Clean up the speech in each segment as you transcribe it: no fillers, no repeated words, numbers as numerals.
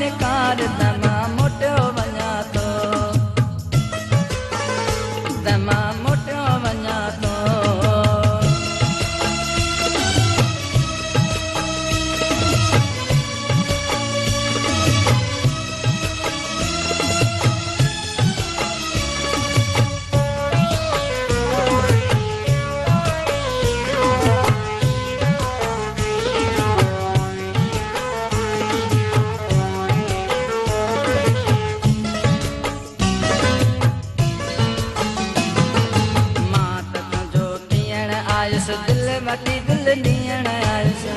इनकार दमा मोटियो वञा थो दमा मोटियो वञा थो दिल वठी दिल ॾियण आयुसि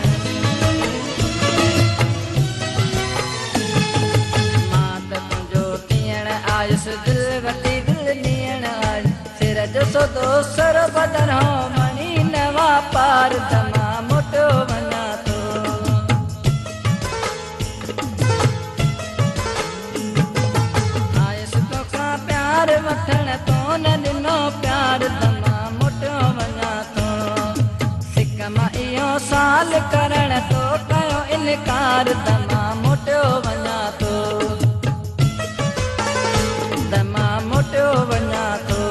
मां त तुंहिंजो ॾियण आयुसि दिल वठी दिल ॾियण आयुसि सिर जो सौदो सर बदन हो मणी न वापार दमा मोटियो वञा थो आयुसि तोखां प्यार वठण तो न ॾिनो प्यार दमा मोटियो वञा थो मां इहो साल करण तो कयो इनकार दमा मोटियो वञा थो दमा मोटियो वञा थो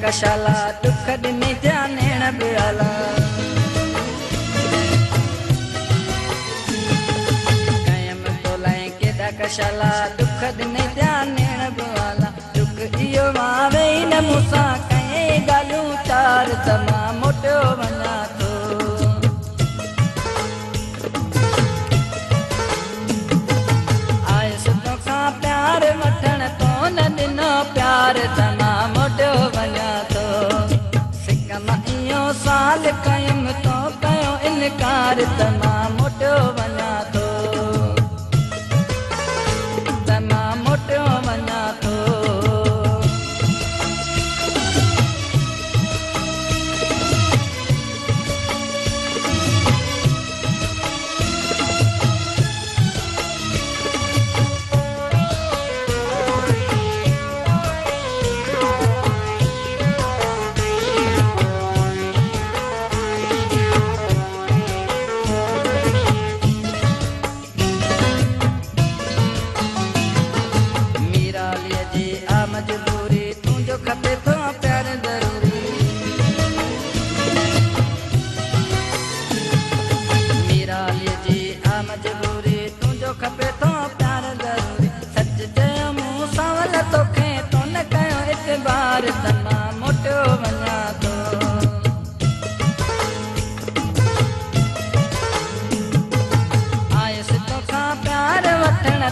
कशाला दुख ॾिनी ध्यानेण बि आला कयम तोलाई केॾा कशाला दुख ॾिनी ध्यानेण बि आला दुख इहो मां वेही न मूंसां कई ॻाल्हियूं चार दमा मोटियो वञा थो आयुसि तोखां प्यार वठण तो न ॾिनो प्यार दमा मोटियो वञा थो सिक मां इहो साल कयम तो कयो इनकार दमा मोटियो वञा थो दमा मोटियो वञा थो मजबूरी तुंहिंजो खपे थो प्यार ज़रूरी मीरालीअ जी आ मजबूरी तुंहिंजो खपे थो प्यार ज़रूरी सच चयो मूं सावल तोखे तो न कयो इतबार दमा मोटियो वञा थो आयुसि तोखां प्यार वठण